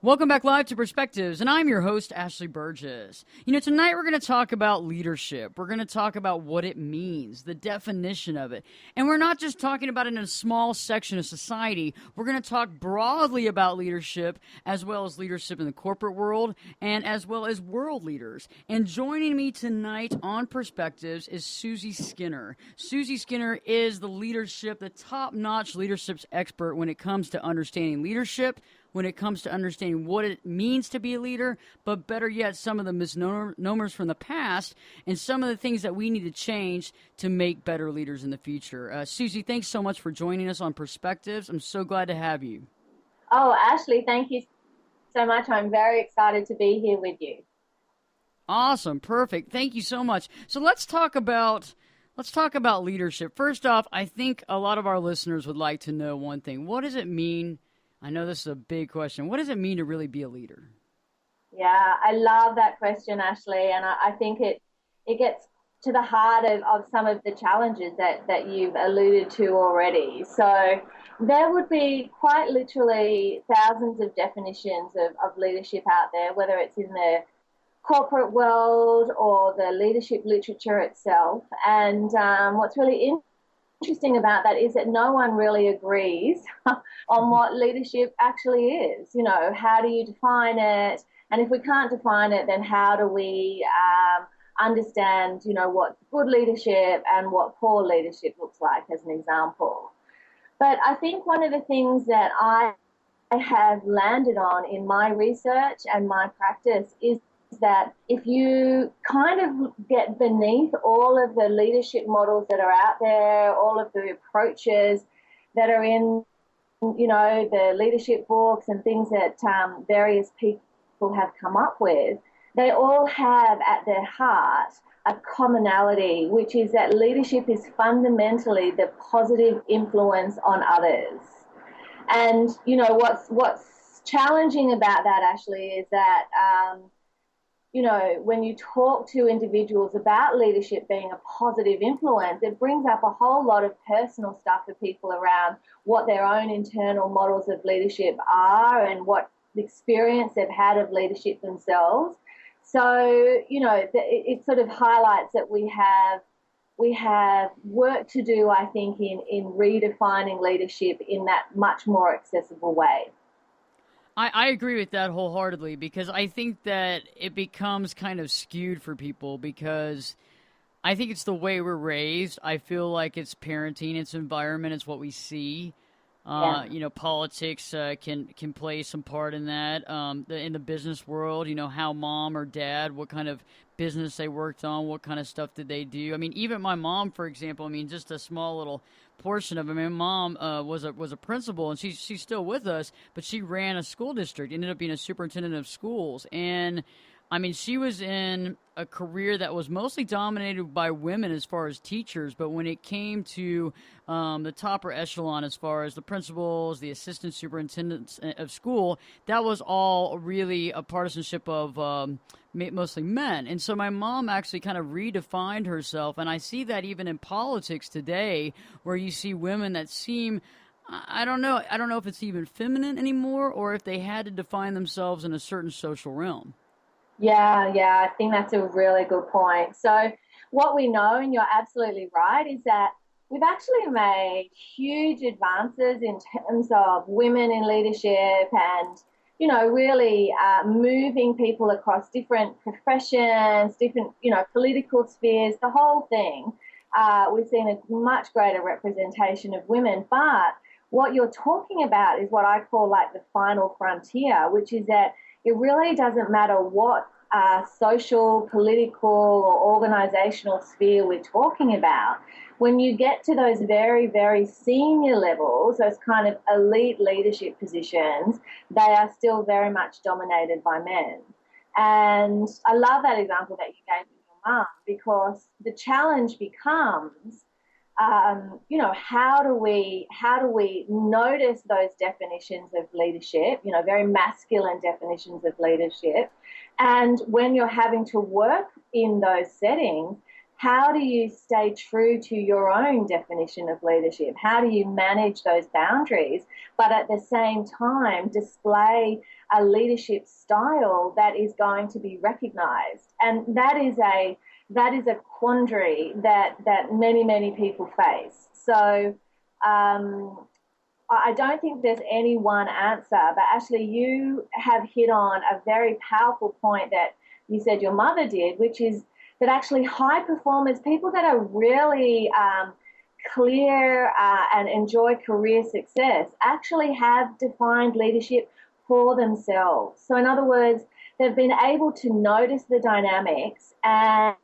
Welcome back live to Perspectives, and I'm your host, Ashley Burgess. Tonight we're going to talk about leadership. We're going to talk about what it means, the definition of it. And we're not just talking about it in a small section of society. We're going to talk broadly about leadership, as well as leadership in the corporate world, and as well as world leaders. And joining me tonight on Perspectives is Suzi Skinner. Suzi Skinner is the top-notch leadership expert when it comes to understanding leadership, when it comes to understanding what it means to be a leader, but better yet, some of the misnomers from the past and some of the things that we need to change to make better leaders in the future. Suzi, thanks so much for joining us on Perspectives. I'm so glad to have you. Oh, Ashley, thank you so much. I'm very excited to be here with you. Awesome. Perfect. Thank you so much. So let's talk about leadership. First off, I think a lot of our listeners would like to know one thing. What does it mean? I know this is a big question. What does it mean to really be a leader? Yeah, I love that question, Ashley, and I think it gets to the heart of some of the challenges that you've alluded to already. So there would be quite literally thousands of definitions of leadership out there, whether it's in the corporate world or the leadership literature itself. And what's really interesting about that is that no one really agrees on what leadership actually is. How do you define it? And if we can't define it, then how do we understand, what good leadership and what poor leadership looks like, as an example. But I think one of the things that I have landed on in my research and my practice is that if you kind of get beneath all of the leadership models that are out there, all of the approaches that are in, the leadership books and things that various people have come up with, they all have at their heart a commonality, which is that leadership is fundamentally the positive influence on others. And, what's challenging about that, Ashley, is that when you talk to individuals about leadership being a positive influence, it brings up a whole lot of personal stuff for people around what their own internal models of leadership are and what experience they've had of leadership themselves. So, it sort of highlights that we have work to do, I think, in redefining leadership in that much more accessible way. I agree with that wholeheartedly, because I think that it becomes kind of skewed for people, because I think it's the way we're raised. I feel like it's parenting, it's environment, it's what we see. Politics can play some part in that. In the business world, how mom or dad, what kind of business they worked on, what kind of stuff did they do. I mean, even my mom, for example, just a small little portion of it. My mom was a principal, and she's still with us, but she ran a school district, ended up being a superintendent of schools. And she was in a career that was mostly dominated by women as far as teachers, but when it came to the topper echelon, as far as the principals, the assistant superintendents of school, that was all really a partisanship of mostly men. And so my mom actually kind of redefined herself, and I see that even in politics today, where you see women that seem, I don't know if it's even feminine anymore, or if they had to define themselves in a certain social realm. Yeah, I think that's a really good point. So what we know, and you're absolutely right, is that we've actually made huge advances in terms of women in leadership and, really moving people across different professions, different, political spheres, the whole thing. We've seen a much greater representation of women. But what you're talking about is what I call like the final frontier, which is that it really doesn't matter what social, political, or organizational sphere we're talking about. When you get to those very, very senior levels, those kind of elite leadership positions, they are still very much dominated by men. And I love that example that you gave with your mum, because the challenge becomes, how do we notice those definitions of leadership, very masculine definitions of leadership, and when you're having to work in those settings, how do you stay true to your own definition of leadership? How do you manage those boundaries, but at the same time display a leadership style that is going to be recognized? And that is a quandary that many people face. So I don't think there's any one answer, but actually you have hit on a very powerful point that you said your mother did, which is that actually high performers, people that are really clear and enjoy career success, actually have defined leadership for themselves. So in other words, they've been able to notice the dynamics and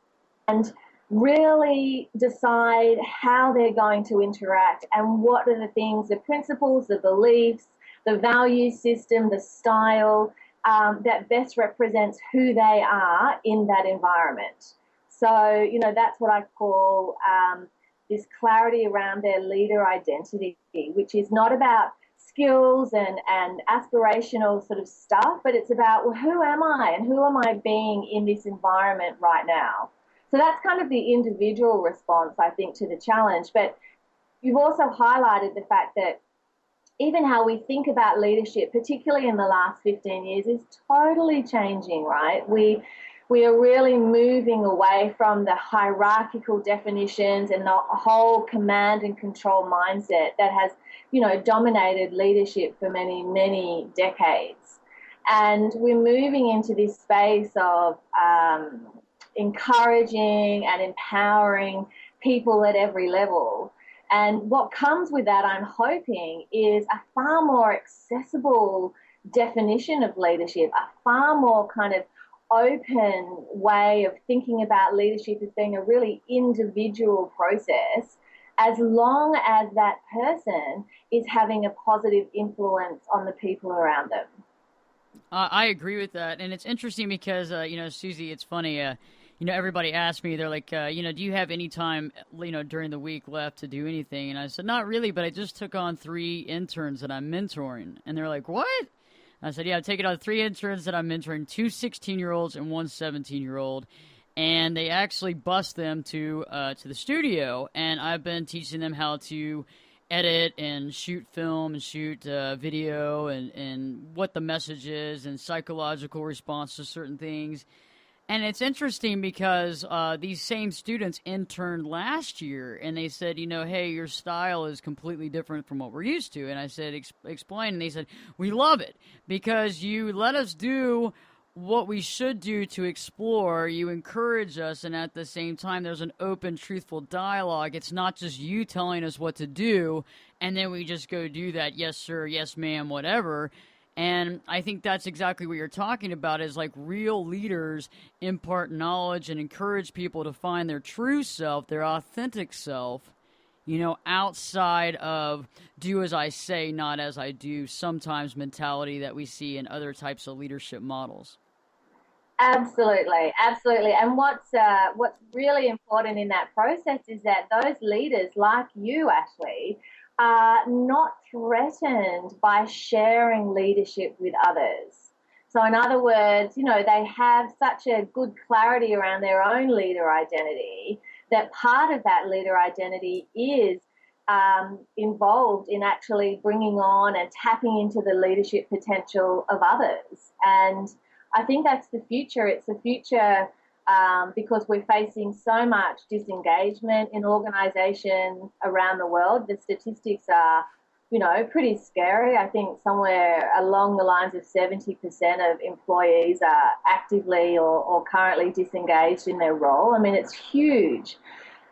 really decide how they're going to interact and what are the things, the principles, the beliefs, the value system, the style that best represents who they are in that environment. So, that's what I call this clarity around their leader identity, which is not about skills and aspirational sort of stuff, but it's about, well, who am I and who am I being in this environment right now? So that's kind of the individual response, I think, to the challenge. But you've also highlighted the fact that even how we think about leadership, particularly in the last 15 years, is totally changing, right? We are really moving away from the hierarchical definitions and the whole command and control mindset that has, dominated leadership for many decades. And we're moving into this space of encouraging and empowering people at every level. And what comes with that, I'm hoping, is a far more accessible definition of leadership, a far more kind of open way of thinking about leadership as being a really individual process, as long as that person is having a positive influence on the people around them. I agree with that, and it's interesting because Susie, it's funny. Everybody asks me, they're like, do you have any time, during the week left to do anything? And I said, not really, but I just took on 3 interns that I'm mentoring, and they're like, what? I said, yeah, I've taken on 3 interns that I'm mentoring, 2 16-year-olds and 1 17-year-old. And they actually bus them to the studio, and I've been teaching them how to edit and shoot film and shoot video and what the message is and psychological response to certain things. And it's interesting because these same students interned last year, and they said, hey, your style is completely different from what we're used to. And I said, explain. And they said, we love it because you let us do what we should do to explore. You encourage us, and at the same time, there's an open, truthful dialogue. It's not just you telling us what to do, and then we just go do that. Yes, sir. Yes, ma'am. Whatever. And I think that's exactly what you're talking about, is like real leaders impart knowledge and encourage people to find their true self, their authentic self, outside of do as I say, not as I do, sometimes mentality that we see in other types of leadership models. Absolutely, absolutely. And what's really important in that process is that those leaders, like you, Ashley, are not threatened by sharing leadership with others. So in other words, they have such a good clarity around their own leader identity that part of that leader identity is involved in actually bringing on and tapping into the leadership potential of others. And I think that's the future. It's the future because we're facing so much disengagement in organizations around the world. The statistics are, pretty scary. I think somewhere along the lines of 70% of employees are actively or currently disengaged in their role. I mean, it's huge.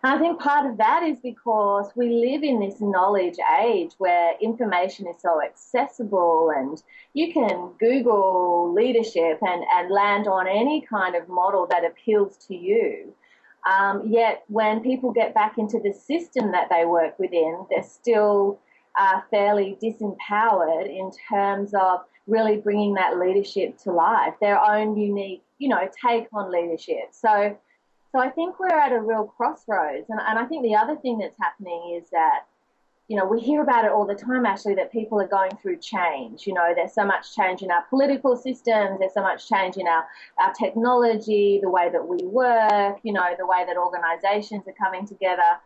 And I think part of that is because we live in this knowledge age where information is so accessible, and you can Google leadership and land on any kind of model that appeals to you. Yet when people get back into the system that they work within, they're still fairly disempowered in terms of really bringing that leadership to life, their own unique, take on leadership. So I think we're at a real crossroads. And I think the other thing that's happening is that we hear about it all the time, Ashley, that people are going through change. There's so much change in our political systems, there's so much change in our technology, the way that we work, the way that organizations are coming together.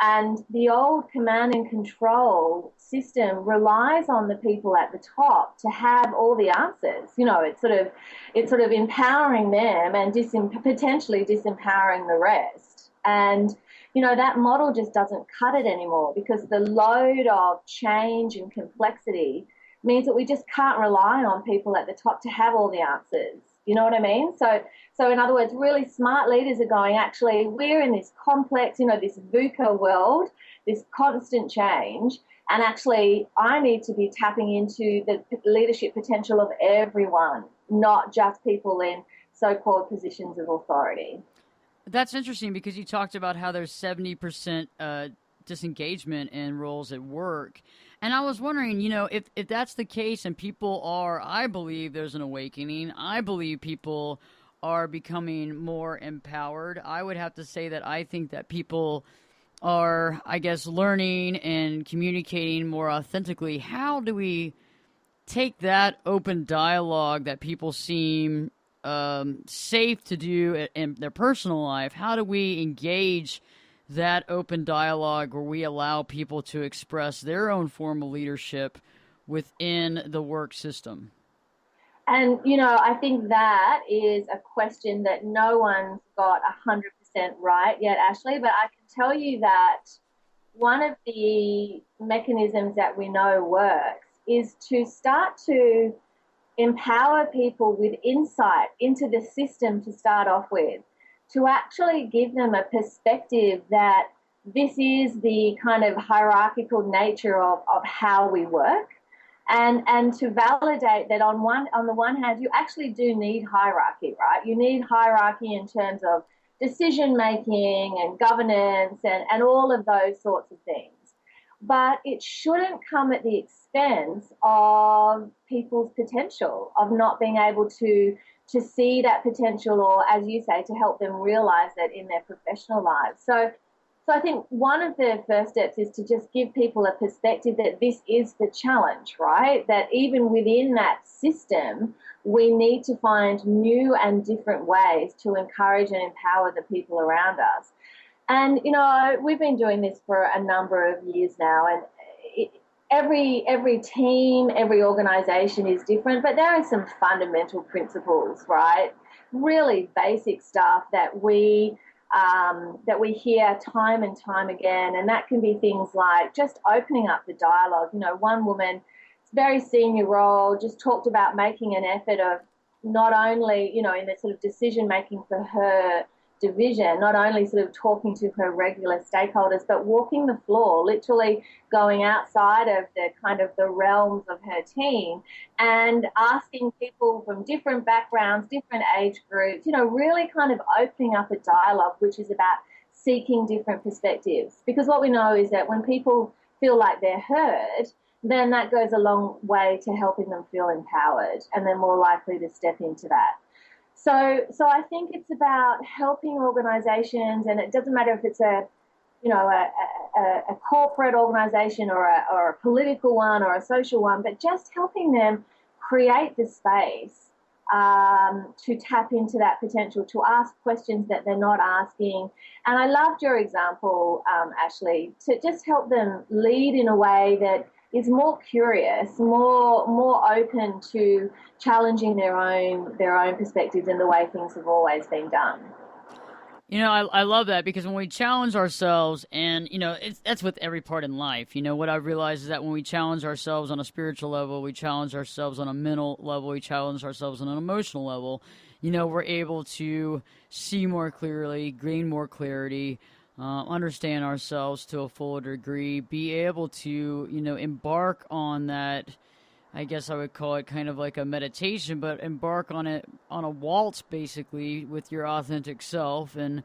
And the old command and control system relies on the people at the top to have all the answers. It's sort of empowering them and potentially disempowering the rest. And that model just doesn't cut it anymore, because the load of change and complexity means that we just can't rely on people at the top to have all the answers. You know what I mean? So in other words, really smart leaders are going, actually, we're in this complex, this VUCA world, this constant change, and actually I need to be tapping into the leadership potential of everyone, not just people in so-called positions of authority. That's interesting because you talked about how there's 70% disengagement in roles at work. And I was wondering, if that's the case and people are, I believe there's an awakening. I believe people are becoming more empowered. I would have to say that I think that people are, I guess, learning and communicating more authentically. How do we take that open dialogue that people seem safe to do in their personal life? How do we engage that open dialogue where we allow people to express their own form of leadership within the work system? And, I think that is a question that no one's got 100% right yet, Ashley, but I can tell you that one of the mechanisms that we know works is to start to empower people with insight into the system to start off with, to actually give them a perspective that this is the kind of hierarchical nature of how we work, and to validate that on the one hand, you actually do need hierarchy, right? You need hierarchy in terms of decision making and governance and all of those sorts of things. But it shouldn't come at the expense of people's potential, of not being able to see that potential, or, as you say, to help them realize that in their professional lives. So I think one of the first steps is to just give people a perspective that this is the challenge, right? That even within that system, we need to find new and different ways to encourage and empower the people around us. And, we've been doing this for a number of years now, and every team, every organization is different, but there are some fundamental principles, right? Really basic stuff that we hear time and time again, and that can be things like just opening up the dialogue. One woman, very senior role, just talked about making an effort of not only, in the sort of decision making for her division, not only sort of talking to her regular stakeholders, but walking the floor, literally going outside of the kind of the realms of her team and asking people from different backgrounds, different age groups, really kind of opening up a dialogue which is about seeking different perspectives. Because what we know is that when people feel like they're heard, then that goes a long way to helping them feel empowered, and they're more likely to step into that. So I think it's about helping organisations, and it doesn't matter if it's a corporate organisation or a political one or a social one, but just helping them create the space to tap into that potential, to ask questions that they're not asking. And I loved your example, Ashley, to just help them lead in a way that is more curious, more open to challenging their own perspectives and the way things have always been done. I love that because when we challenge ourselves, and that's with every part in life. What I've realized is that when we challenge ourselves on a spiritual level, we challenge ourselves on a mental level, we challenge ourselves on an emotional level. We're able to see more clearly, gain more clarity, understand ourselves to a fuller degree, be able to, embark on that. I guess I would call it kind of like a meditation, but embark on it on a waltz basically with your authentic self, and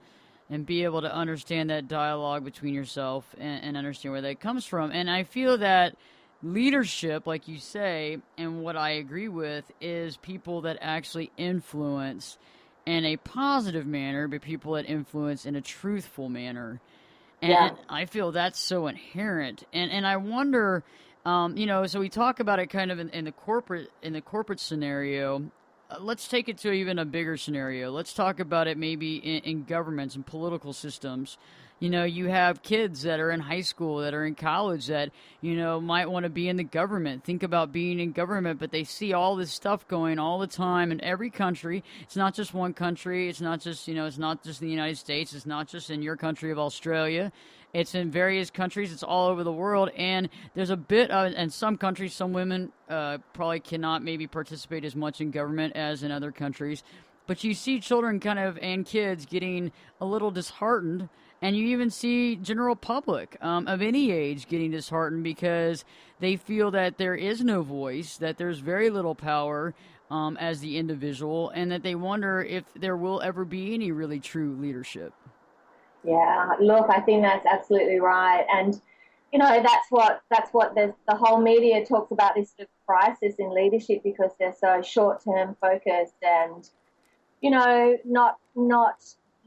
be able to understand that dialogue between yourself and understand where that comes from. And I feel that leadership, like you say, and what I agree with, is people that actually influence in a positive manner, but people that influence in a truthful manner. Yeah. And I feel that's so inherent. And I wonder, so we talk about it kind of in the corporate scenario. Let's take it to even a bigger scenario. Let's talk about it maybe in governments and political systems. You have kids that are in high school, that are in college, that, might want to be in the government, think about being in government, but they see all this stuff going all the time in every country. It's not just one country. It's not just, it's not just in the United States. It's not just in your country of Australia. It's in various countries. It's all over the world. And there's a bit of, in some countries, some women probably cannot maybe participate as much in government as in other countries. But you see children kind of and kids getting a little disheartened, and you even see general public of any age getting disheartened because they feel that there is no voice, that there's very little power as the individual, and that they wonder if there will ever be any really true leadership. Yeah, look, I think that's absolutely right, and that's what the whole media talks about, this sort of crisis in leadership because they're so short term focused and not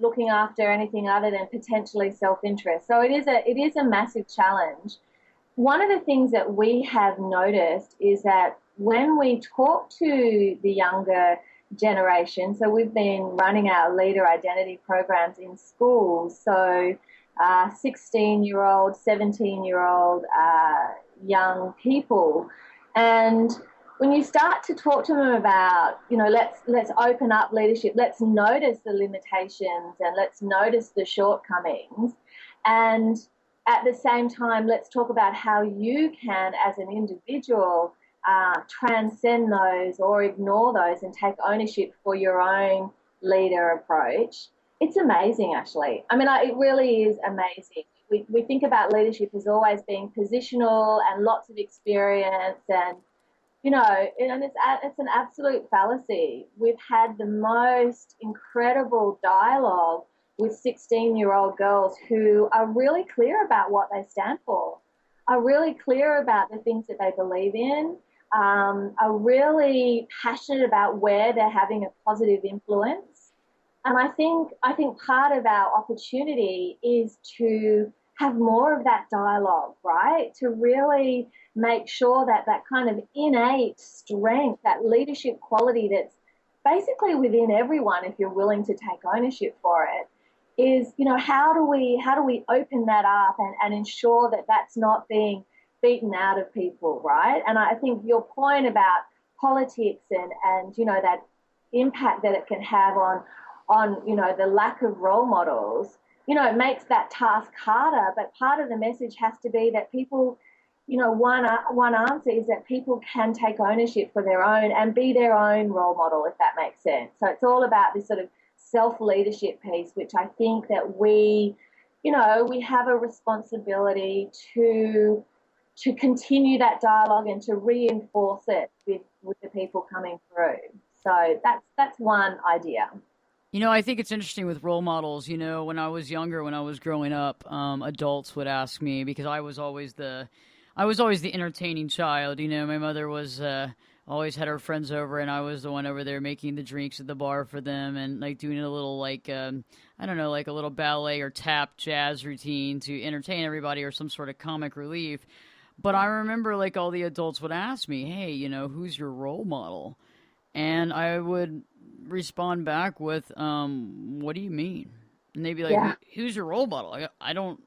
looking after anything other than potentially self interest. So it is a massive challenge. One of the things that we have noticed is that when we talk to the younger generation, so we've been running our leader identity programs in schools, so 16-year-old, 17-year-old young people, and when you start to talk to them about, let's open up leadership, let's notice the limitations and let's notice the shortcomings, and at the same time, let's talk about how you can, as an individual, transcend those or ignore those and take ownership for your own leader approach. It's amazing, actually. I mean, it really is amazing. We think about leadership as always being positional and lots of experience and it's an absolute fallacy. We've had the most incredible dialogue with 16-year-old girls who are really clear about what they stand for, are really clear about the things that they believe in, are really passionate about where they're having a positive influence. And I think part of our opportunity is to have more of that dialogue, right? To really make sure that that kind of innate strength, that leadership quality that's basically within everyone, if you're willing to take ownership for it, is, how do we open that up and ensure that that's not being beaten out of people, right? And I think your point about politics and that impact that it can have on the lack of role models, it makes that task harder. But part of the message has to be that people, one answer is that people can take ownership for their own and be their own role model, if that makes sense. So it's all about this sort of self-leadership piece, which I think that we have a responsibility to continue that dialogue and to reinforce it with the people coming through. So that's one idea. I think it's interesting with role models. When I was younger, when I was growing up, adults would ask me because I was always the entertaining child. My mother was always had her friends over, and I was the one over there making the drinks at the bar for them, and like doing a little I don't know, like a little ballet or tap jazz routine to entertain everybody or some sort of comic relief. But I remember like all the adults would ask me, "Hey, who's your role model?" And I would respond back with, "What do you mean?" And they'd be like, Yeah, "Who's your role model?" I don't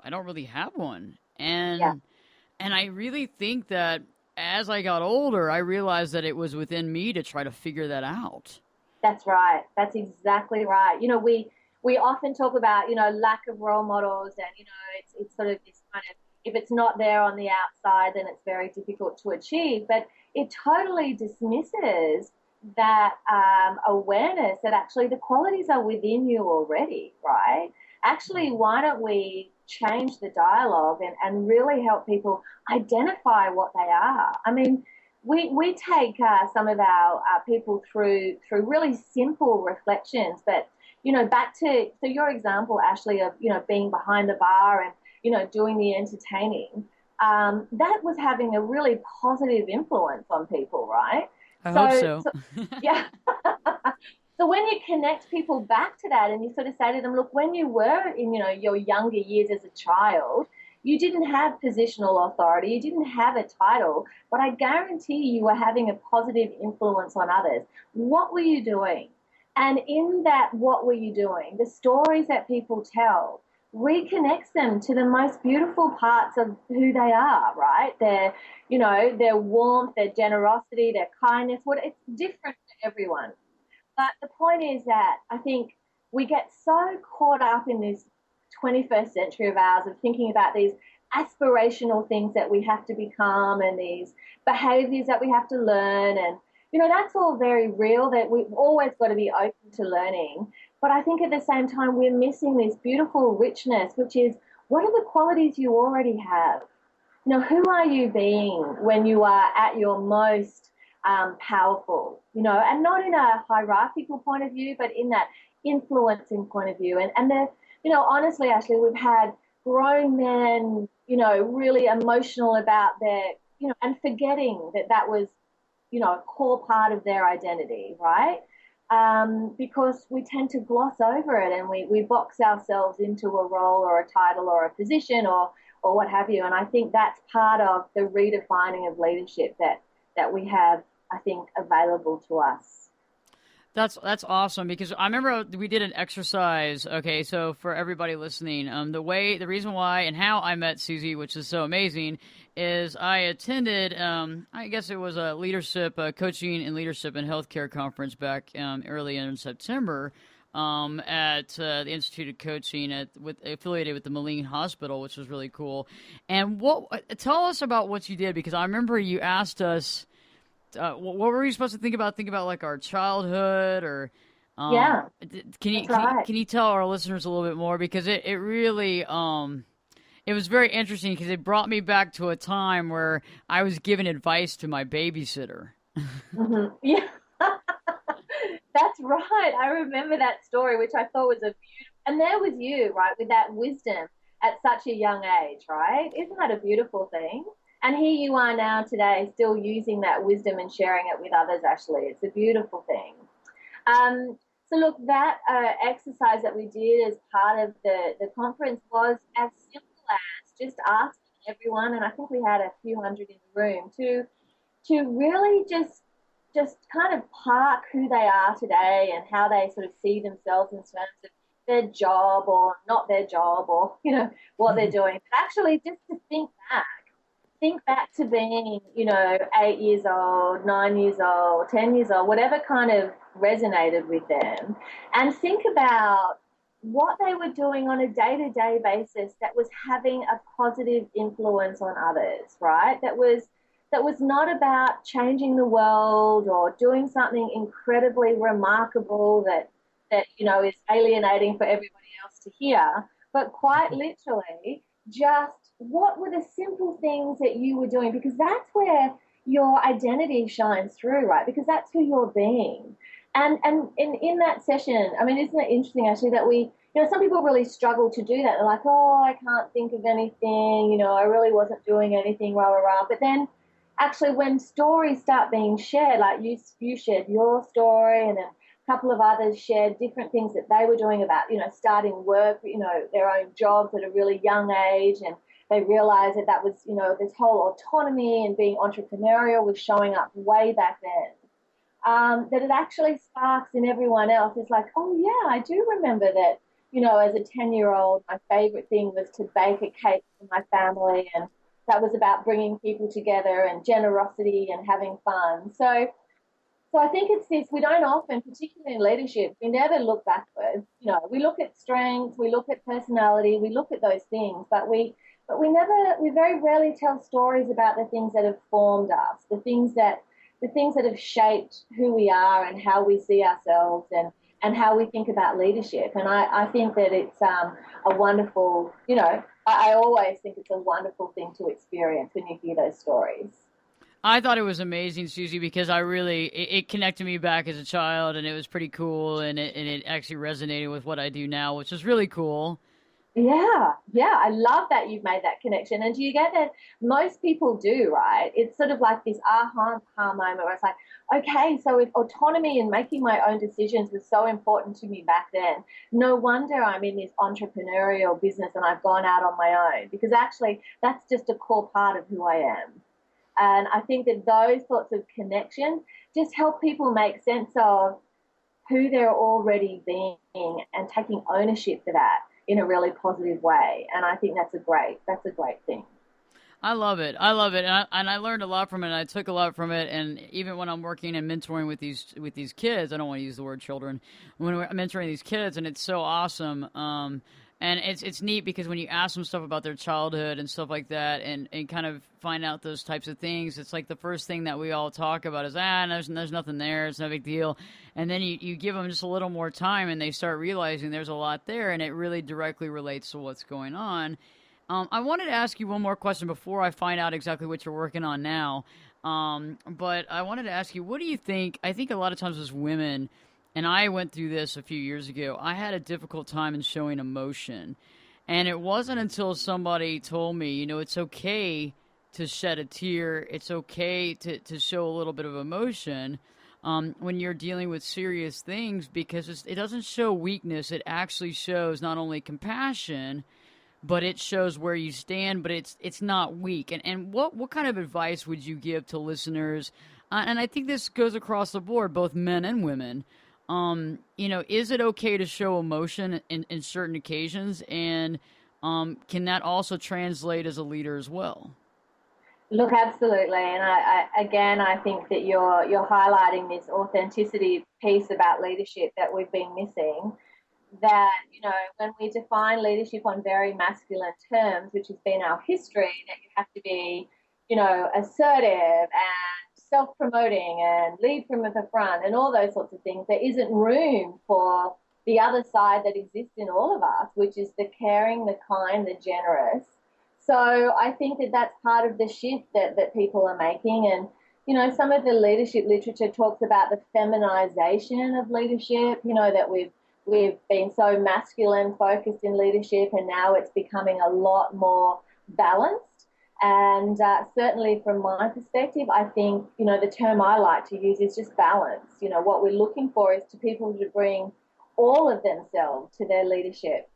really have one. yeah. And I really think that as I got older, I realized that it was within me to try to figure that out. That's right. That's exactly right. We often talk about lack of role models, and it's sort of this kind of, if it's not there on the outside, then it's very difficult to achieve. But it totally dismisses that awareness that actually the qualities are within you already, right? Actually, why don't we change the dialogue and really help people identify what they are? I mean, we take some of our people through really simple reflections, but back to your example, Ashley, of being behind the bar and doing the entertaining, that was having a really positive influence on people, right? I hope So, so. so yeah. So when you connect people back to that and you sort of say to them, look, when you were in, your younger years as a child, you didn't have positional authority, you didn't have a title, but I guarantee you were having a positive influence on others. What were you doing? And in that, what were you doing? The stories that people tell reconnects them to the most beautiful parts of who they are, right? Their warmth, their generosity, their kindness. It's different for everyone. But the point is that I think we get so caught up in this 21st century of ours of thinking about these aspirational things that we have to become and these behaviors that we have to learn. And, that's all very real, that we've always got to be open to learning. But I think at the same time, we're missing this beautiful richness, which is what are the qualities you already have? Who are you being when you are at your most powerful, and not in a hierarchical point of view, but in that influencing point of view. And honestly, Ashley, we've had grown men, really emotional about their, and forgetting that was, a core part of their identity, right? Because we tend to gloss over it and we box ourselves into a role or a title or a position or what have you. And I think that's part of the redefining of leadership that we have, I think, available to us. That's awesome, because I remember we did an exercise. Okay, so for everybody listening, the reason why and how I met Suzi, which is so amazing, is I attended, I guess it was a leadership, coaching and leadership and healthcare conference back early in September. At the Institute of Coaching affiliated with the Moline Hospital, which was really cool. And tell us about what you did, because I remember you asked us, what were we supposed to think about? Think about like our childhood, or Yeah, can you tell our listeners a little bit more, because it really it was very interesting, because it brought me back to a time where I was giving advice to my babysitter. Mm-hmm. Yeah. That's right. I remember that story, which I thought was a beautiful, and there was you, right, with that wisdom at such a young age, right? Isn't that a beautiful thing? And here you are now today, still using that wisdom and sharing it with others, Ashley. It's a beautiful thing. So look, that exercise that we did as part of the conference was as simple as just asking everyone, and I think we had a few hundred in the room, to really just kind of park who they are today and how they sort of see themselves in terms of their job or not their job, or what they're doing, but actually just to think back to being 8 years old, 9 years old, 10 years old, whatever kind of resonated with them, and think about what they were doing on a day-to-day basis that was having a positive influence on others, right? That was not about changing the world or doing something incredibly remarkable that is alienating for everybody else to hear, but quite literally just what were the simple things that you were doing, because that's where your identity shines through, right? Because that's who you're being. And in that session, I mean, isn't it interesting actually that some people really struggle to do that. They're like, oh, I can't think of anything, I really wasn't doing anything, rah, rah, rah. But then actually when stories start being shared, like you shared your story, and then a couple of others shared different things that they were doing about, starting work, their own jobs at a really young age, and they realized that was, this whole autonomy and being entrepreneurial was showing up way back then. That it actually sparks in everyone else. It's like, oh yeah, I do remember that, as a 10-year-old, my favorite thing was to bake a cake for my family, and that was about bringing people together and generosity and having fun. So I think it's this, we don't often, particularly in leadership, we never look backwards. We look at strengths, we look at personality, we look at those things, but we very rarely tell stories about the things that have formed us, the things that have shaped who we are and how we see ourselves and how we think about leadership. And I think that it's a wonderful, I always think it's a wonderful thing to experience when you hear those stories. I thought it was amazing, Suzi, because it connected me back as a child, and it was pretty cool, and it actually resonated with what I do now, which is really cool. Yeah, yeah, I love that you've made that connection. And do you get that most people do, right? It's sort of like this aha moment where it's like, okay, so if autonomy and making my own decisions was so important to me back then, no wonder I'm in this entrepreneurial business and I've gone out on my own because actually that's just a core part of who I am. And I think that those sorts of connections just help people make sense of who they're already being and taking ownership for that in a really positive way. And I think that's a great thing. I love it. I love it, and I learned a lot from it. And I took a lot from it, and even when I'm working and mentoring with these kids, I don't want to use the word children. When we're mentoring these kids, and it's so awesome. And it's neat because when you ask them stuff about their childhood and stuff like that, and kind of find out those types of things, it's like the first thing that we all talk about is there's nothing there, it's no big deal, and then you give them just a little more time, and they start realizing there's a lot there, and it really directly relates to what's going on. I wanted to ask you one more question before I find out exactly what you're working on now. But I wanted to ask you, what do you think? I think a lot of times as women, and I went through this a few years ago, I had a difficult time in showing emotion. And it wasn't until somebody told me, it's okay to shed a tear, it's okay to show a little bit of emotion. When you're dealing with serious things, because it doesn't show weakness, it actually shows not only compassion, but it shows where you stand, but it's not weak. And what kind of advice would you give to listeners? And I think this goes across the board, both men and women. Is it okay to show emotion in certain occasions, and can that also translate as a leader as well? Look, absolutely, and again, I think that you're highlighting this authenticity piece about leadership that we've been missing. That when we define leadership on very masculine terms, which has been our history, that you have to be assertive and self-promoting and lead from the front and all those sorts of things, there isn't room for the other side that exists in all of us, which is the caring, the kind, the generous. So I think that that's part of the shift that people are making. And some of the leadership literature talks about the feminization of leadership, that we've been so masculine focused in leadership, and now it's becoming a lot more balanced. And certainly from my perspective, I think, the term I like to use is just balance. What we're looking for is to people to bring all of themselves to their leadership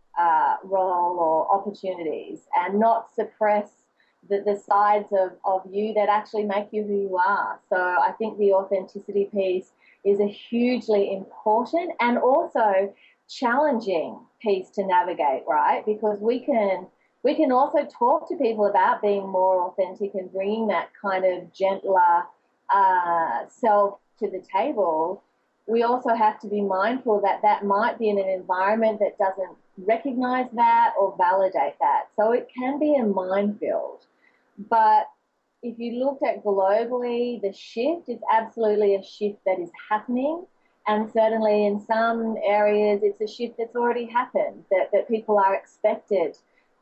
role or opportunities and not suppress the sides of you that actually make you who you are. So I think the authenticity piece is a hugely important and also challenging piece to navigate, right? Because we can also talk to people about being more authentic and bringing that kind of gentler self to the table. We also have to be mindful that that might be in an environment that doesn't recognize that or validate that. So it can be a minefield. But if you looked at globally, the shift is absolutely a shift that is happening. And certainly in some areas, it's a shift that's already happened, that people are expected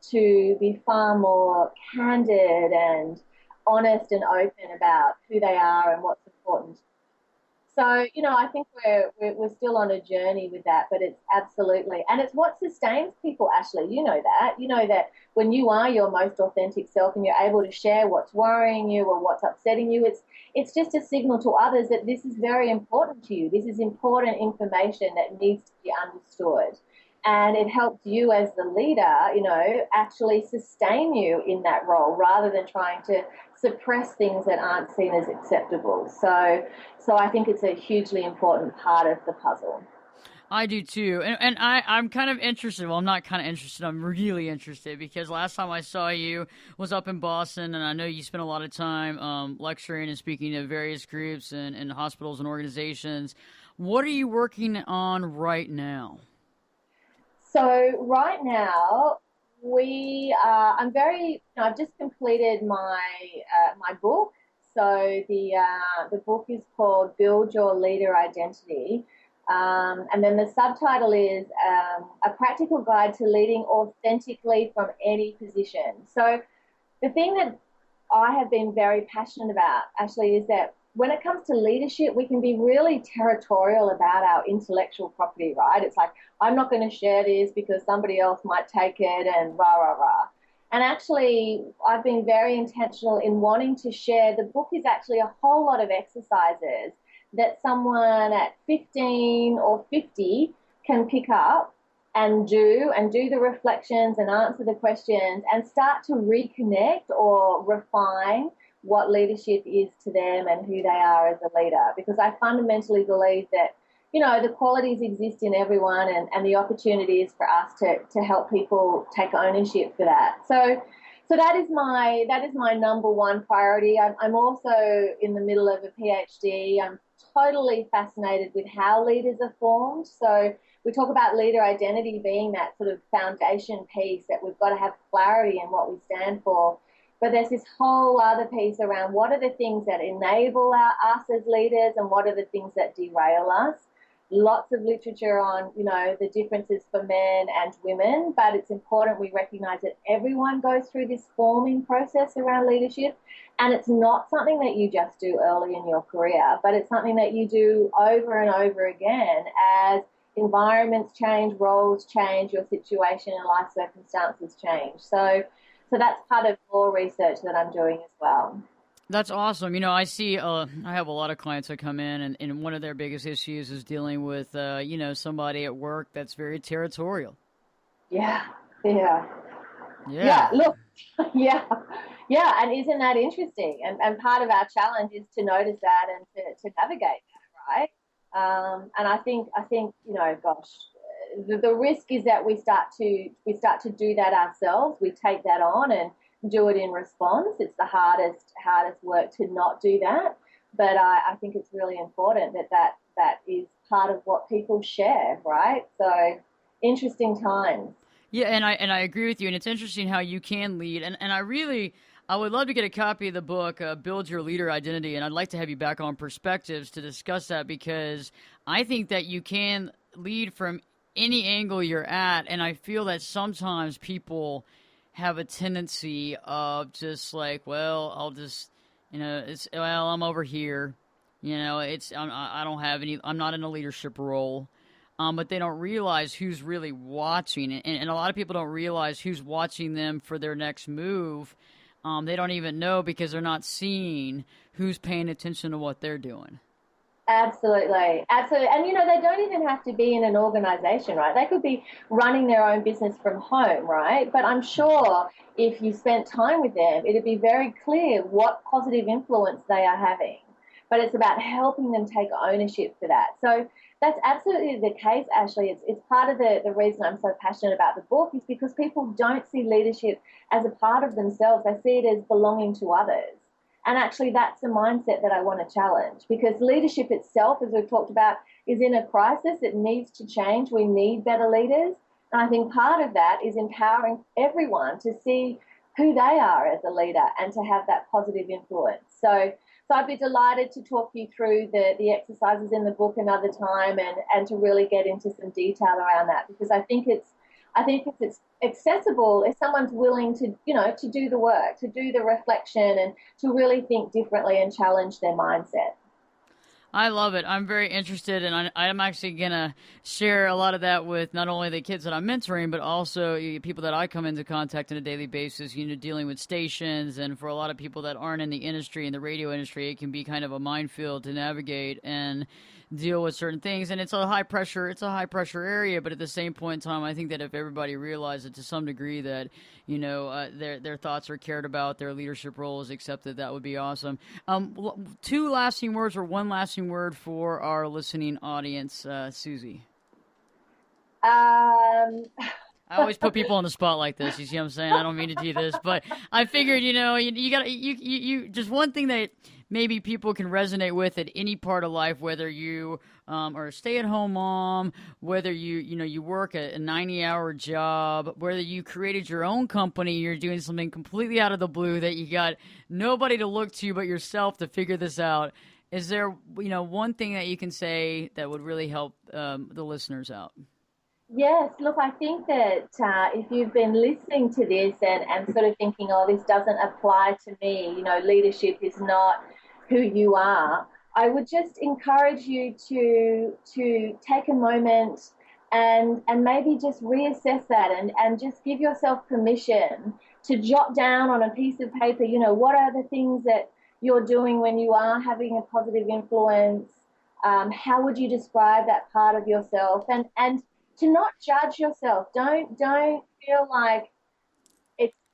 to be far more candid and honest and open about who they are and what's important. So, I think we're still on a journey with that, but it's absolutely, and it's what sustains people, Ashley. You know that. You know that when you are your most authentic self and you're able to share what's worrying you or what's upsetting you, it's just a signal to others that this is very important to you. This is important information that needs to be understood. And it helps you as the leader, actually sustain you in that role rather than trying to suppress things that aren't seen as acceptable. So I think it's a hugely important part of the puzzle. I do too, and I'm kind of interested. Well, I'm not kind of interested. I'm really interested because last time I saw you was up in Boston, and I know you spent a lot of time lecturing and speaking to various groups and hospitals and organizations. What are you working on right now? So right now, I'm I've just completed my book. So the book is called Build Your Leader Identity. And then the subtitle is A Practical Guide to Leading Authentically from Any Position. So the thing that I have been very passionate about, actually, is that when it comes to leadership, we can be really territorial about our intellectual property, right? It's like, I'm not going to share this because somebody else might take it and rah, rah, rah. And actually, I've been very intentional in wanting to share. The book is actually a whole lot of exercises that someone at 15 or 50 can pick up and do the reflections and answer the questions and start to reconnect or refine what leadership is to them and who they are as a leader. Because I fundamentally believe that, the qualities exist in everyone, and the opportunity is for us to help people take ownership for that. So that is my number one priority. I'm also in the middle of a PhD. I'm totally fascinated with how leaders are formed. So we talk about leader identity being that sort of foundation piece, that we've got to have clarity in what we stand for. But there's this whole other piece around what are the things that enable us as leaders and what are the things that derail us. Lots of literature on, the differences for men and women, but it's important we recognize that everyone goes through this forming process around leadership, and it's not something that you just do early in your career, but it's something that you do over and over again as environments change, roles change, your situation and life circumstances change. So that's part of more research that I'm doing as well. That's awesome. I see, I have a lot of clients that come in, and one of their biggest issues is dealing with, somebody at work that's very territorial. Yeah, yeah, Yeah. yeah. Look, yeah, yeah. And isn't that interesting? And part of our challenge is to notice that and to navigate that, right? And I think gosh, the risk is that we start to do that ourselves. We take that on and do it in response. It's the hardest work to not do that. But I think it's really important that is part of what people share, right? So interesting times. Yeah, and I agree with you, and it's interesting how you can lead, and I would love to get a copy of the book, Build Your Leader Identity, and I'd like to have you back on Perspectives to discuss that, because I think that you can lead from any angle you're at, and I feel that sometimes people have a tendency of just like, well, I'll just, I'm over here, I don't have any, I'm not in a leadership role. But they don't realize who's really watching, and a lot of people don't realize who's watching them for their next move. They don't even know because they're not seeing who's paying attention to what they're doing. Absolutely, absolutely. And they don't even have to be in an organization, right? They could be running their own business from home, right? But I'm sure if you spent time with them, it'd be very clear what positive influence they are having. But it's about helping them take ownership for that. So that's absolutely the case, Ashley. It's part of the reason I'm so passionate about the book, is because people don't see leadership as a part of themselves. They see it as belonging to others. And actually, that's the mindset that I want to challenge, because leadership itself, as we've talked about, is in a crisis. It needs to change. We need better leaders. And I think part of that is empowering everyone to see who they are as a leader and to have that positive influence. So I'd be delighted to talk you through the exercises in the book another time, and to really get into some detail around that, because I think it's accessible if someone's willing to do the work, to do the reflection, and to really think differently and challenge their mindset. I love it. I'm very interested, and I'm actually going to share a lot of that with not only the kids that I'm mentoring, but also people that I come into contact on a daily basis, dealing with stations. And for a lot of people that aren't in the industry, in the radio industry, it can be kind of a minefield to navigate and deal with certain things. And it's a high pressure area, but at the same point in time, I think that if everybody realized it to some degree that, their thoughts are cared about, their leadership role is accepted, that would be awesome. Two lasting words, or one lasting word for our listening audience, Suzi? Um, I always put people on the spot like this. You see what I'm saying? I don't mean to do this, but I figured, you got you just one thing that maybe people can resonate with at any part of life, whether you are a stay-at-home mom, whether you work a 90-hour job, whether you created your own company, you're doing something completely out of the blue that you got nobody to look to but yourself to figure this out. Is there, one thing that you can say that would really help the listeners out? yes, look, I think that if you've been listening to this and sort of thinking, oh, this doesn't apply to me, leadership is not who you are, I would just encourage you to take a moment and maybe just reassess that and just give yourself permission to jot down on a piece of paper, what are the things that you're doing when you are having a positive influence. How would you describe that part of yourself? And to not judge yourself. Don't feel like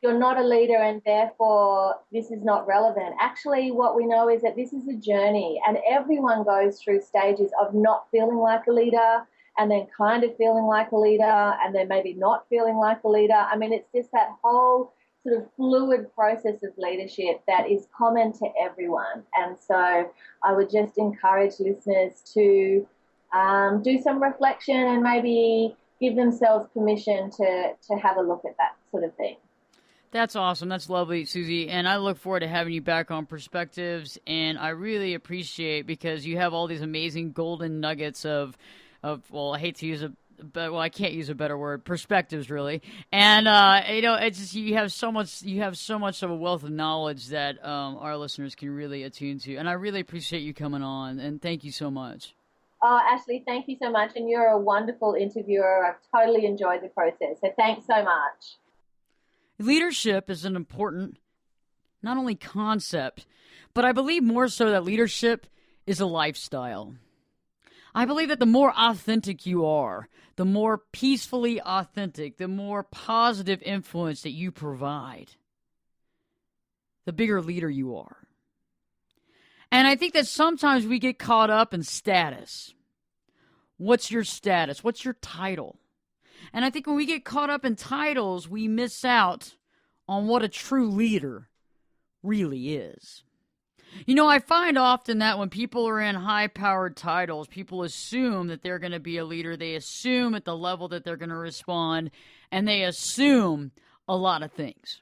you're not a leader and therefore this is not relevant. Actually, what we know is that this is a journey, and everyone goes through stages of not feeling like a leader, and then kind of feeling like a leader, and then maybe not feeling like a leader. I mean, it's just that whole sort of fluid process of leadership that is common to everyone. And so I would just encourage listeners to do some reflection and maybe give themselves permission to have a look at that sort of thing. That's awesome. That's lovely, Suzi. And I look forward to having you back on Perspectives. And I really appreciate, because you have all these amazing golden nuggets of well, I hate to use I can't use a better word, perspectives, really. And it's just you have so much of a wealth of knowledge that our listeners can really attune to. And I really appreciate you coming on. And thank you so much. Oh, Ashley, thank you so much. And you're a wonderful interviewer. I've totally enjoyed the process. So thanks so much. Leadership is an important, not only concept, but I believe more so that leadership is a lifestyle. I believe that the more authentic you are, the more peacefully authentic, the more positive influence that you provide, the bigger leader you are. And I think that sometimes we get caught up in status. What's your status? What's your title? And I think when we get caught up in titles, we miss out on what a true leader really is. I find often that when people are in high-powered titles, people assume that they're going to be a leader. They assume at the level that they're going to respond, and they assume a lot of things.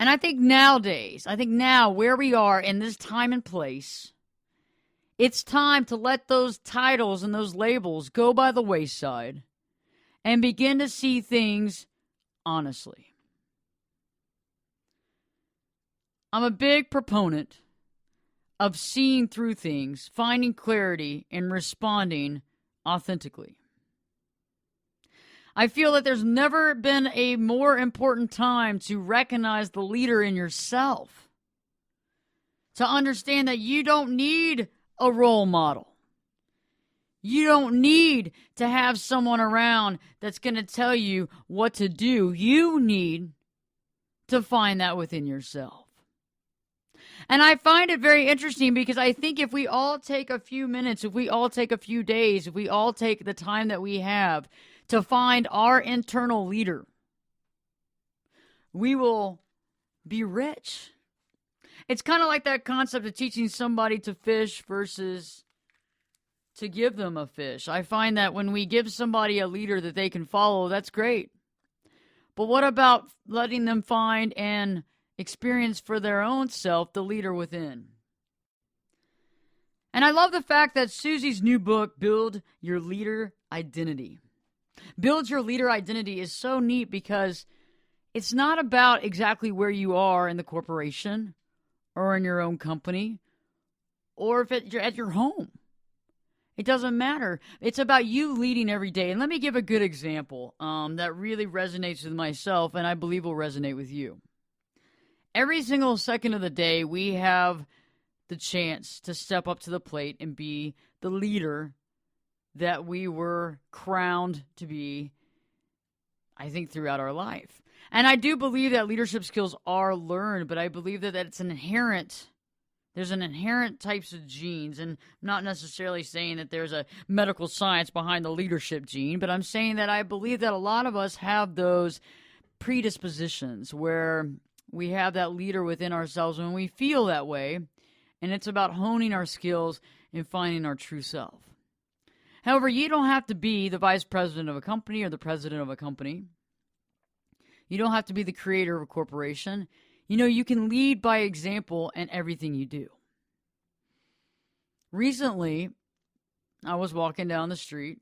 And I think now where we are in this time and place, it's time to let those titles and those labels go by the wayside and begin to see things honestly. I'm a big proponent of seeing through things, finding clarity, and responding authentically. I feel that there's never been a more important time to recognize the leader in yourself, to understand that you don't need a role model. You don't need to have someone around that's going to tell you what to do. You need to find that within yourself. And I find it very interesting because I think if we all take a few minutes, if we all take a few days, if we all take the time that we have to find our internal leader, we will be rich. It's kind of like that concept of teaching somebody to fish versus to give them a fish. I find that when we give somebody a leader that they can follow, that's great. But what about letting them find and experience for their own self the leader within? And I love the fact that Suzi's new book, Build Your Leader Identity. Build Your Leader Identity is so neat because it's not about exactly where you are in the corporation or in your own company or if you're at your home. It doesn't matter. It's about you leading every day. And let me give a good example that really resonates with myself and I believe will resonate with you. Every single second of the day, we have the chance to step up to the plate and be the leader that we were crowned to be, I think, throughout our life. And I do believe that leadership skills are learned, but I believe that it's an inherent. There's an inherent types of genes, and I'm not necessarily saying that there's a medical science behind the leadership gene, but I'm saying that I believe that a lot of us have those predispositions where we have that leader within ourselves when we feel that way, and it's about honing our skills and finding our true self. However, you don't have to be the vice president of a company or the president of a company. You don't have to be the creator of a corporation. You can lead by example in everything you do. Recently, I was walking down the street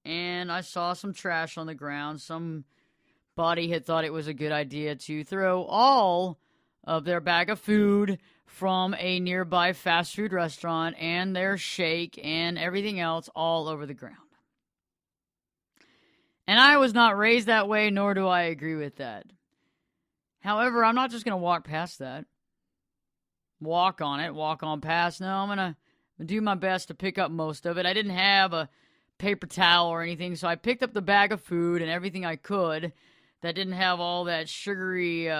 and I saw some trash on the ground. Somebody had thought it was a good idea to throw all of their bag of food from a nearby fast food restaurant and their shake and everything else all over the ground. And I was not raised that way, nor do I agree with that. However, I'm not just going to walk past that. Walk on it, walk on past. No, I'm going to do my best to pick up most of it. I didn't have a paper towel or anything, so I picked up the bag of food and everything I could that didn't have all that sugary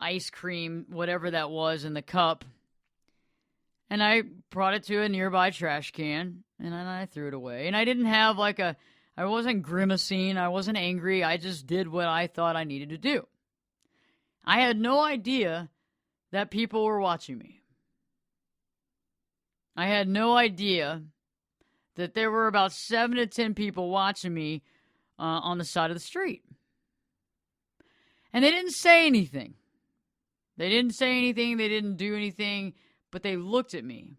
ice cream, whatever that was, in the cup. And I brought it to a nearby trash can, and then I threw it away. And I didn't have I wasn't grimacing, I wasn't angry, I just did what I thought I needed to do. I had no idea that people were watching me. I had no idea that there were about 7 to 10 people watching me on the side of the street. And they didn't say anything. They didn't say anything, they didn't do anything, but they looked at me.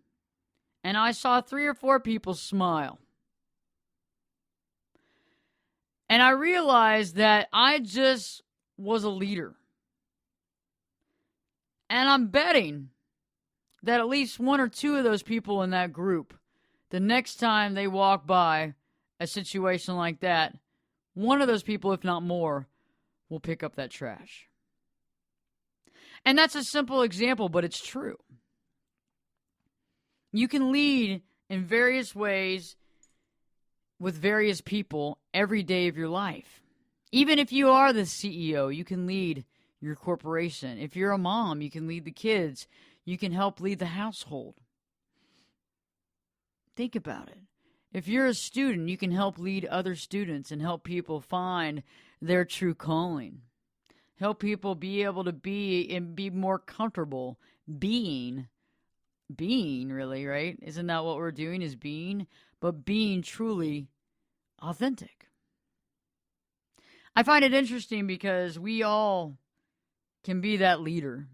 And I saw 3 or 4 people smile. And I realized that I just was a leader. And I'm betting that at least 1 or 2 of those people in that group, the next time they walk by a situation like that, one of those people, if not more, will pick up that trash. And that's a simple example, but it's true. You can lead in various ways with various people every day of your life. Even if you are the CEO, you can lead your corporation. If you're a mom, you can lead the kids. You can help lead the household. Think about it. If you're a student, you can help lead other students and help people find their true calling. Help people be able to be and be more comfortable being really, right? Isn't that what we're doing, is being? But being truly authentic. I find it interesting because we all can be that leader.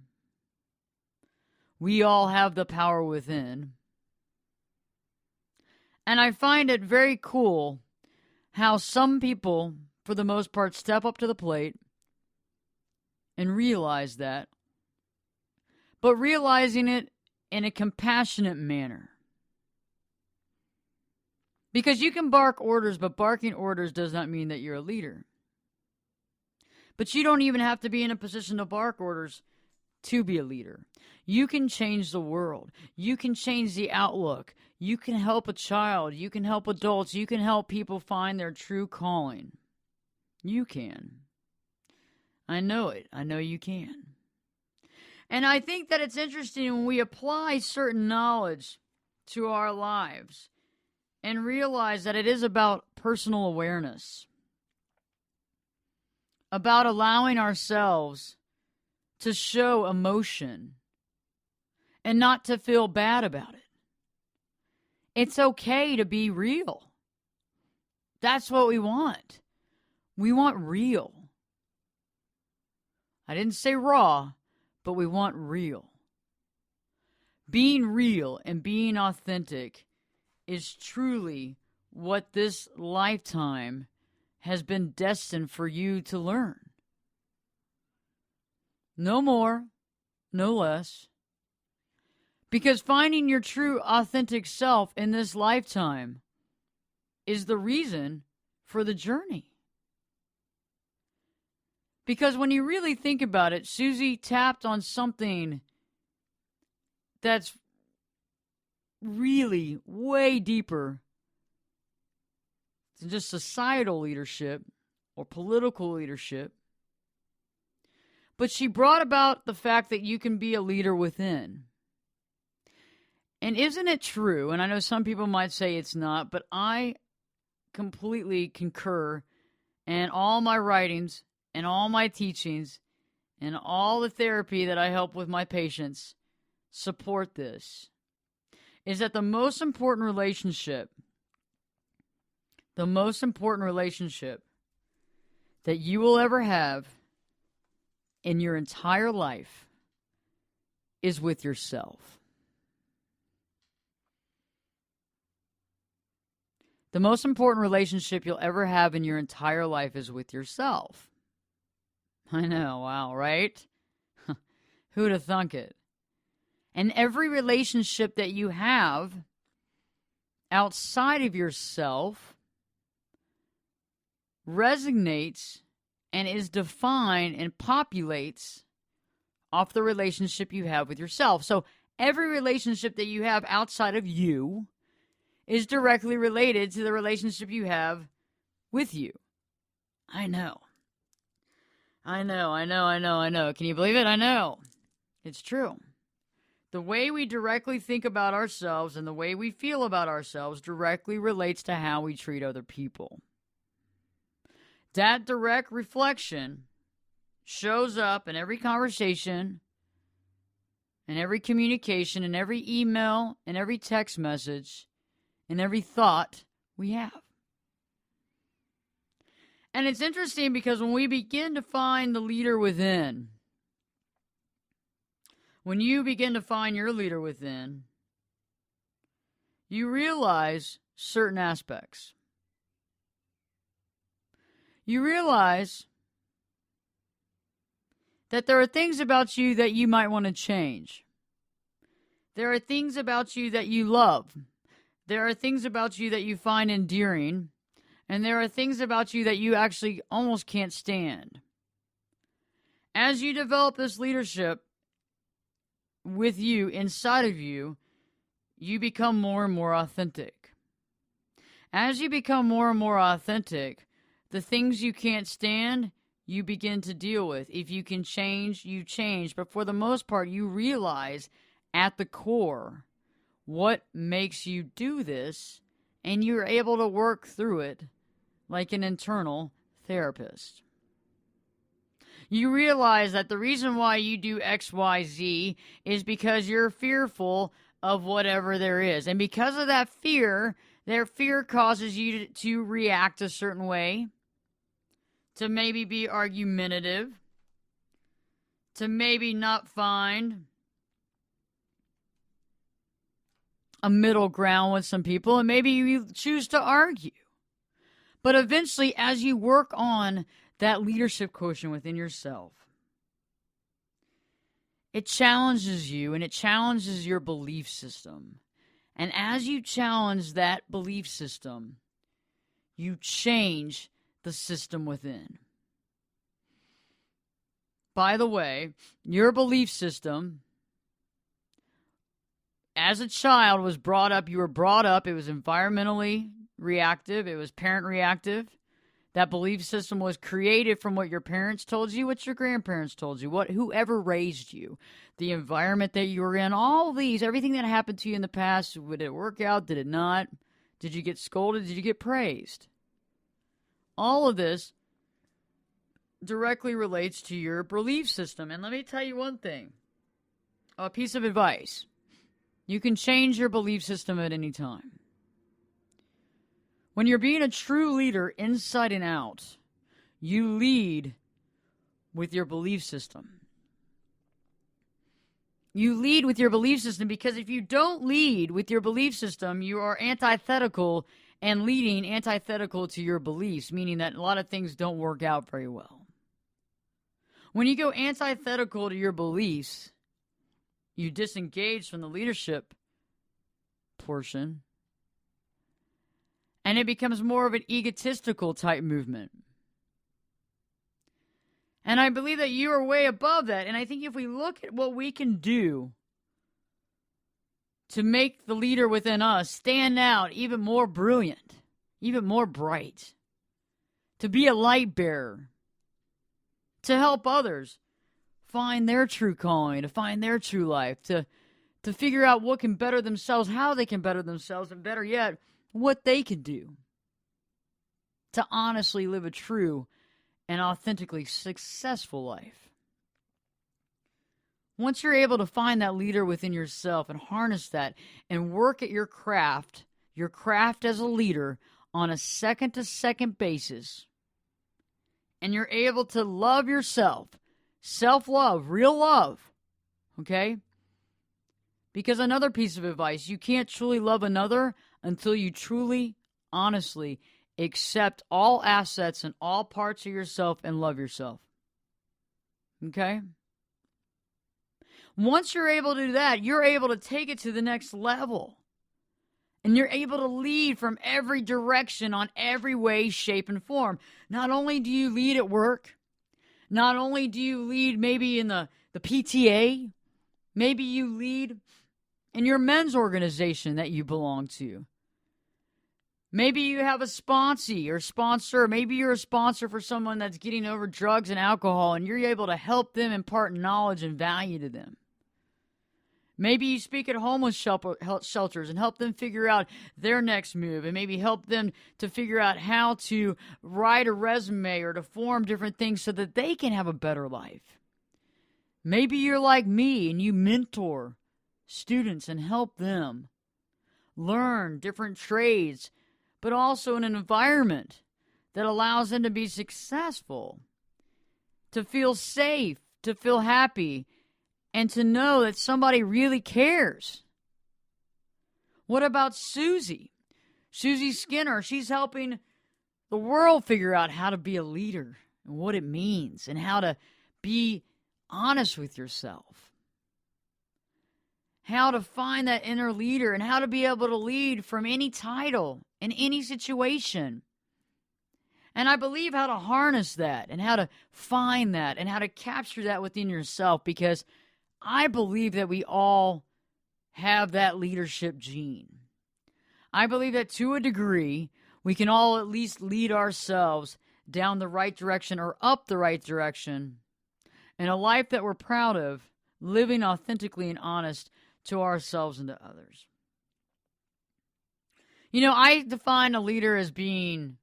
We all have the power within. And I find it very cool how some people, for the most part, step up to the plate and realize that, but realizing it in a compassionate manner. Because you can bark orders, but barking orders does not mean that you're a leader. But you don't even have to be in a position to bark orders to be a leader. You can change the world. You can change the outlook. You can help a child. You can help adults. You can help people find their true calling. You can. I know it. I know you can. And I think that it's interesting when we apply certain knowledge to our lives and realize that it is about personal awareness, about allowing ourselves to show emotion and not to feel bad about it. It's okay to be real. That's what we want. We want real. I didn't say raw, but we want real. Being real and being authentic is truly what this lifetime has been destined for you to learn. No more, no less. Because finding your true authentic self in this lifetime is the reason for the journey. Because when you really think about it, Suzi tapped on something that's really way deeper than just societal leadership or political leadership. But she brought about the fact that you can be a leader within. And isn't it true, and I know some people might say it's not, but I completely concur, and all my writings and all my teachings and all the therapy that I help with my patients support this, is that the most important relationship that you will ever have in your entire life is with yourself. The most important relationship you'll ever have in your entire life is with yourself. I know, wow, right? Who'd have thunk it? And every relationship that you have outside of yourself resonates and is defined and populates off the relationship you have with yourself. So every relationship that you have outside of you is directly related to the relationship you have with you. I know. Can you believe it? I know. It's true. The way we directly think about ourselves and the way we feel about ourselves directly relates to how we treat other people. That direct reflection shows up in every conversation, in every communication, in every email, in every text message, in every thought we have. And it's interesting because when we begin to find the leader within, when you begin to find your leader within, you realize certain aspects. You realize that there are things about you that you might want to change. There are things about you that you love. There are things about you that you find endearing. And there are things about you that you actually almost can't stand. As you develop this leadership with you, inside of you, you become more and more authentic. As you become more and more authentic, the things you can't stand, you begin to deal with. If you can change, you change. But for the most part, you realize at the core what makes you do this, and you're able to work through it like an internal therapist. You realize that the reason why you do X, Y, Z is because you're fearful of whatever there is. And because of that fear, their fear causes you to react a certain way, to maybe be argumentative, to maybe not find a middle ground with some people, and maybe you choose to argue. But eventually, as you work on that leadership quotient within yourself, it challenges you and it challenges your belief system. And as you challenge that belief system, you change the system within. By the way, your belief system, as a child, was brought up, you were brought up, it was environmentally reactive, it was parent reactive. That belief system was created from what your parents told you, what your grandparents told you, whoever raised you, the environment that you were in, all these, everything that happened to you in the past. Did it work out? Did it not? Did you get scolded? Did you get praised? All of this directly relates to your belief system. And let me tell you one thing, a piece of advice. You can change your belief system at any time. When you're being a true leader inside and out, you lead with your belief system. You lead with your belief system because if you don't lead with your belief system, you are antithetical and leading antithetical to your beliefs, meaning that a lot of things don't work out very well. When you go antithetical to your beliefs, you disengage from the leadership portion, and it becomes more of an egotistical type movement. And I believe that you are way above that. And I think if we look at what we can do to make the leader within us stand out even more brilliant, even more bright, to be a light bearer, to help others find their true calling, to find their true life, to figure out what can better themselves, how they can better themselves, and better yet, what they can do to honestly live a true and authentically successful life. Once you're able to find that leader within yourself and harness that and work at your craft as a leader on a second-to-second basis, and you're able to love yourself, self-love, real love, okay? Because another piece of advice, you can't truly love another until you truly, honestly accept all assets and all parts of yourself and love yourself. Okay? Once you're able to do that, you're able to take it to the next level. And you're able to lead from every direction on every way, shape, and form. Not only do you lead at work, not only do you lead maybe in the PTA, maybe you lead in your men's organization that you belong to. Maybe you have a sponsee or sponsor. Maybe you're a sponsor for someone that's getting over drugs and alcohol, and you're able to help them impart knowledge and value to them. Maybe you speak at homeless shelters and help them figure out their next move, and maybe help them to figure out how to write a resume or to form different things so that they can have a better life. Maybe you're like me and you mentor students and help them learn different trades, but also in an environment that allows them to be successful, to feel safe, to feel happy, and to know that somebody really cares. What about Suzi? Suzi Skinner, she's helping the world figure out how to be a leader and what it means and how to be honest with yourself. How to find that inner leader and how to be able to lead from any title in any situation. And I believe how to harness that and how to find that and how to capture that within yourself, because I believe that we all have that leadership gene. I believe that to a degree, we can all at least lead ourselves down the right direction or up the right direction in a life that we're proud of, living authentically and honest to ourselves and to others. You know, I define a leader as being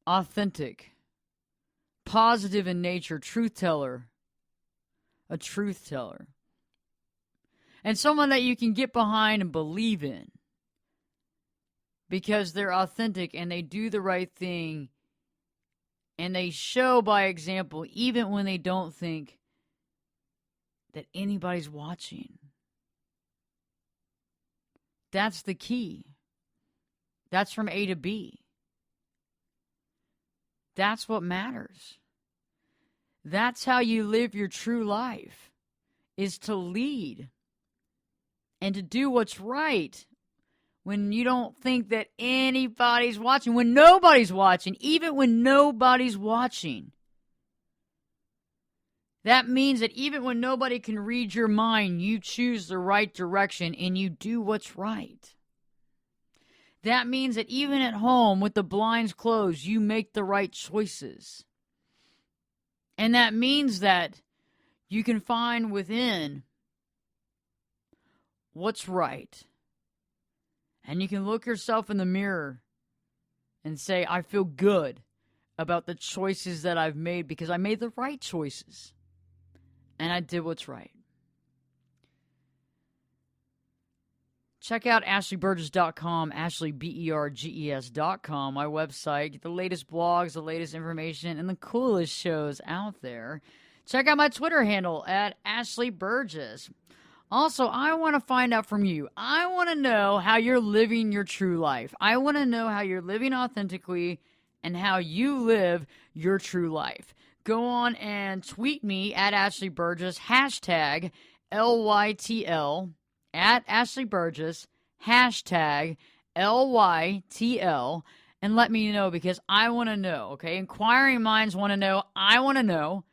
authentic, positive in nature, truth teller, a truth teller, and someone that you can get behind and believe in because they're authentic and they do the right thing and they show by example even when they don't think that anybody's watching. That's the key. That's from A to B. That's what matters. That's how you live your true life, is to lead and to do what's right when you don't think that anybody's watching, when nobody's watching, even when nobody's watching. That means that even when nobody can read your mind, you choose the right direction and you do what's right. That means that even at home with the blinds closed, you make the right choices. And that means that you can find within what's right. And you can look yourself in the mirror and say, I feel good about the choices that I've made because I made the right choices. And I did what's right. Check out ashleyburgess.com, Ashley, BERGES.com, my website. Get the latest blogs, the latest information, and the coolest shows out there. Check out my Twitter handle at Ashley Burgess. Also, I want to find out from you. I want to know how you're living your true life. I want to know how you're living authentically and how you live your true life. Go on and tweet me at Ashley Burgess, hashtag LYTL, at Ashley Burgess, hashtag LYTL, and let me know because I want to know, okay? Inquiring minds want to know. I want to know.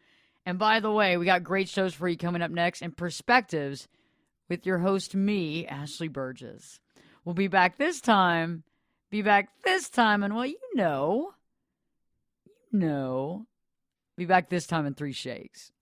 And by the way, we got great shows for you coming up next and Perspectives with your host, me, Ashley Burgess. We'll be back this time. And well, you know. Be back this time in 3 shakes.